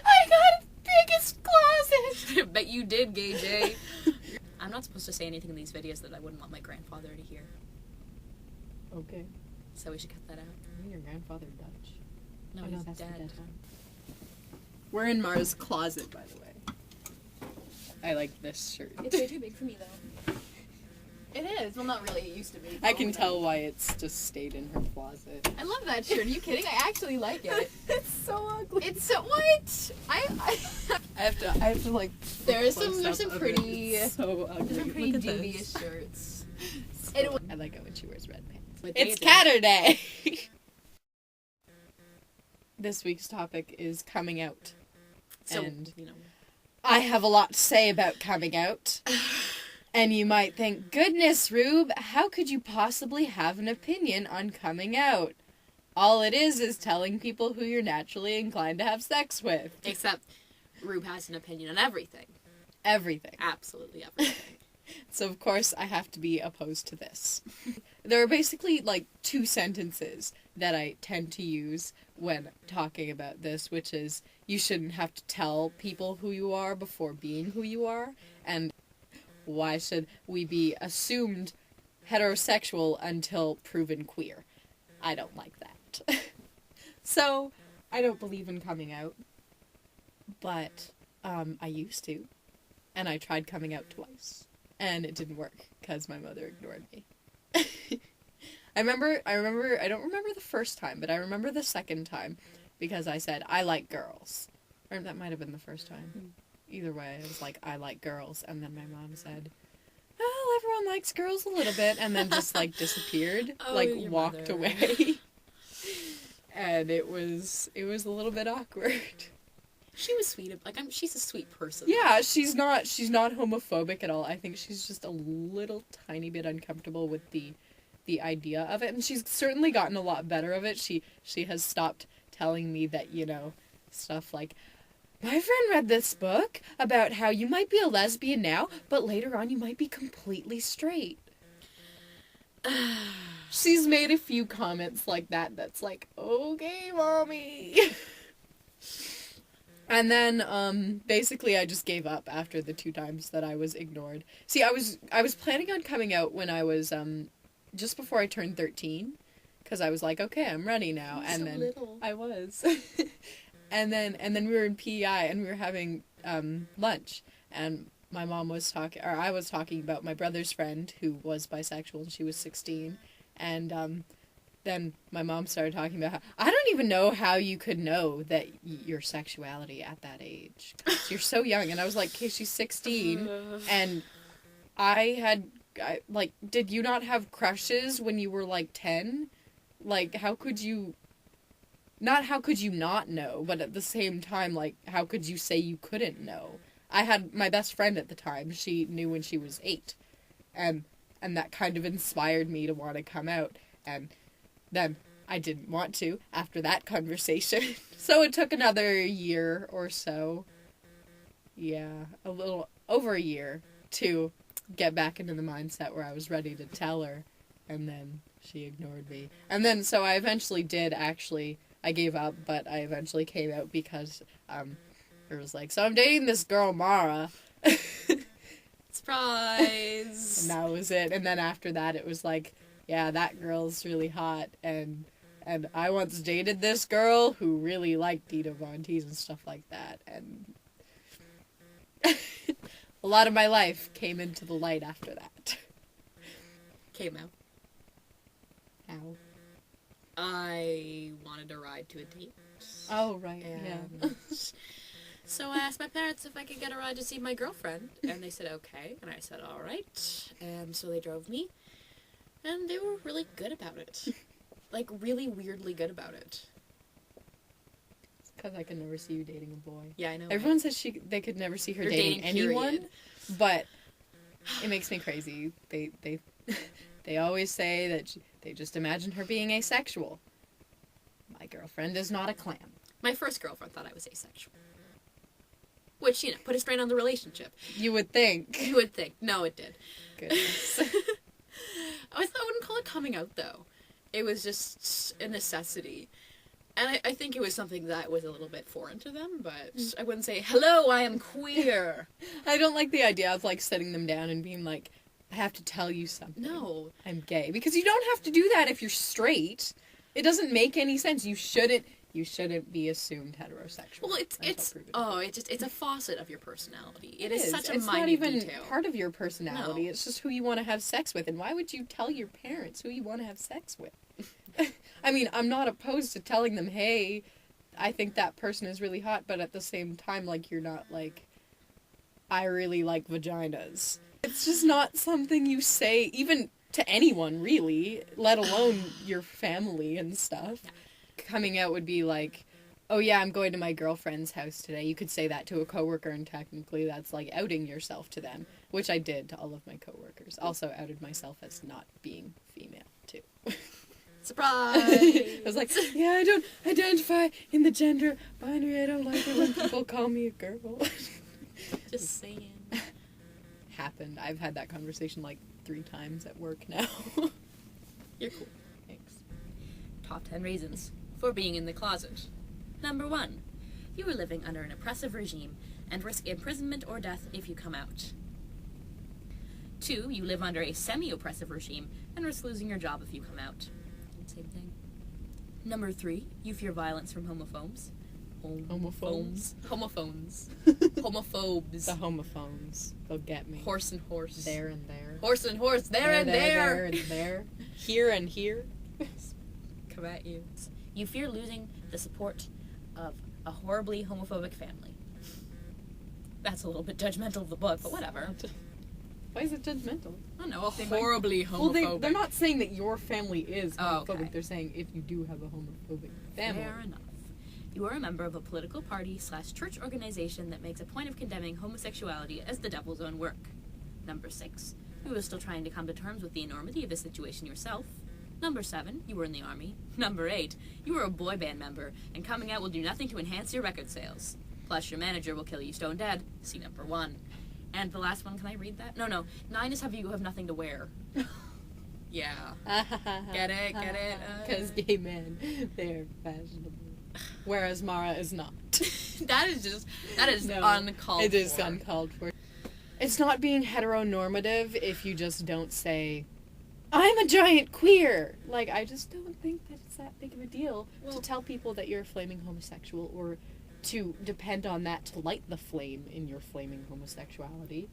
I got biggest closet! Bet you did, Gay Jay. I'm not supposed to say anything in these videos that I wouldn't want my grandfather to hear. Okay. So we should cut that out. Isn't your grandfather Dutch? No, Oh, he's that's the dead. dead one. We're in Mara's closet, by the way. I like this shirt. It's way too big for me, though. It is. Well, not really. It used to be. I can tell why it's just stayed in her closet. I love that shirt. Are you kidding? I actually like it. It's so ugly. It's so... What? I have to like... There's some pretty... It's so ugly. There's some pretty Look at devious this. shirts. I like it when she wears red pants. With It's Caturday. Caturday! This week's topic is coming out. So, and you know... I have a lot to say about coming out. And you might think, goodness, Rube, how could you possibly have an opinion on coming out? All it is telling people who you're naturally inclined to have sex with. Except, Rube has an opinion on everything. Everything. Absolutely everything. So, of course, I have to be opposed to this. There are basically, like, 2 sentences that I tend to use when talking about this, which is, you shouldn't have to tell people who you are before being who you are, and why should we be assumed heterosexual until proven queer? I don't like that. So, I don't believe in coming out, but I used to, and I tried coming out twice. And it didn't work, because my mother ignored me. I don't remember the first time, but I remember the second time, because I said, I like girls. Or that might have been the first time. Either way, I was like, I like girls, and then my mom said, well, everyone likes girls a little bit, and then just, like, disappeared, your walked mother. away. And it was a little bit awkward. She was sweet. Like, she's a sweet person. Yeah, she's not homophobic at all. I think she's just a little tiny bit uncomfortable with the idea of it, and she's certainly gotten a lot better of it. She has stopped telling me that, you know, stuff like, my friend read this book about how you might be a lesbian now, but later on you might be completely straight. She's made a few comments like that that's like, okay, mommy. And then, basically I just gave up after the 2 times that I was ignored. See, I was planning on coming out when I was, just before I turned 13, because I was like, okay, I'm ready now. You're and so then little. I was. and then we were in PEI, and we were having, lunch, and my mom was I was talking about my brother's friend, who was bisexual, and she was 16, and, then my mom started talking about how, I don't even know how you could know that your sexuality at that age. 'Cause you're so young. And I was like, okay, she's 16. And did you not have crushes when you were like 10? Like, how could you not know? But at the same time, like, how could you say you couldn't know? I had my best friend at the time. She knew when she was 8. And that kind of inspired me to want to come out. And then I didn't want to after that conversation. So it took another year or so. Yeah, a little over a year to get back into the mindset where I was ready to tell her. And then she ignored me. And then, so I eventually I gave up, but I eventually came out because, it was like, so I'm dating this girl, Mara. Surprise! And that was it. And then after that, it was like, yeah, that girl's really hot, and I once dated this girl who really liked Dita Von Teese and stuff like that, and a lot of my life came into the light after that. Came out. How? I wanted to ride to a date. Oh, right, And so I asked my parents if I could get a ride to see my girlfriend, and they said okay, and I said all right, and so they drove me. And they were really good about it. Like, really weirdly good about it. It's because I could never see you dating a boy. Yeah, I know. Everyone says they could never see her dating anyone, period. But it makes me crazy. They always say that they just imagine her being asexual. My girlfriend is not a clam. My first girlfriend thought I was asexual. Which, you know, put a strain on the relationship. You would think. You would think. No, it did. Goodness. I wouldn't call it coming out, though. It was just a necessity. And I think it was something that was a little bit foreign to them, but I wouldn't say, hello, I am queer. I don't like the idea of, like, setting them down and being like, I have to tell you something. No. I'm gay. Because you don't have to do that if you're straight. It doesn't make any sense. You shouldn't be assumed heterosexual. Well, it's a facet of your personality. It is such a it's minute not even detail. part of your personality. No. It's just who you want to have sex with. And why would you tell your parents who you want to have sex with? I mean, I'm not opposed to telling them, hey, I think that person is really hot, but at the same time, like, you're not like, I really like vaginas. It's just not something you say, even to anyone, really, let alone your family and stuff. Yeah. Coming out would be like, oh yeah, I'm going to my girlfriend's house today. You could say that to a coworker, and technically that's like outing yourself to them, which I did to all of my coworkers. Also outed myself as not being female, too. Surprise! I was like, yeah, I don't identify in the gender binary. I don't like it when people call me a girl. Just saying. Happened. I've had that conversation like 3 times at work now. You're cool. Thanks. Top 10 reasons for being in the closet. Number 1. You are living under an oppressive regime and risk imprisonment or death if you come out. 2. You live under a semi-oppressive regime and risk losing your job if you come out. Same thing. Number 3. You fear violence from homophobes. Homophones. Homophones. Homophobes. The homophones. They'll get me. Horse and horse. There and there. Horse and horse. There and there. There and there. Here and here. Come at you. You fear losing the support of a horribly homophobic family. That's a little bit judgmental of the book, but whatever. Why is it judgmental? I don't know. Horribly homophobic. Well, they're not saying that your family is homophobic. Oh, okay. They're saying if you do have a homophobic family. Fair enough. You are a member of a political party / church organization that makes a point of condemning homosexuality as the devil's own work. Number 6. You are still trying to come to terms with the enormity of the situation yourself. Number 7. You were in the army. Number 8. You are a boy band member, and coming out will do nothing to enhance your record sales. Plus, your manager will kill you stone dead. See number 1. And the last one, can I read that? No. 9 is you have nothing to wear. Yeah. Get it? Because gay men, they're fashionable. Whereas Mara is not. That is uncalled for. It is uncalled for. It's not being heteronormative if you just don't say, I'm a giant queer! Like, I just don't think that it's that big of a deal to tell people that you're a flaming homosexual or to depend on that to light the flame in your flaming homosexuality.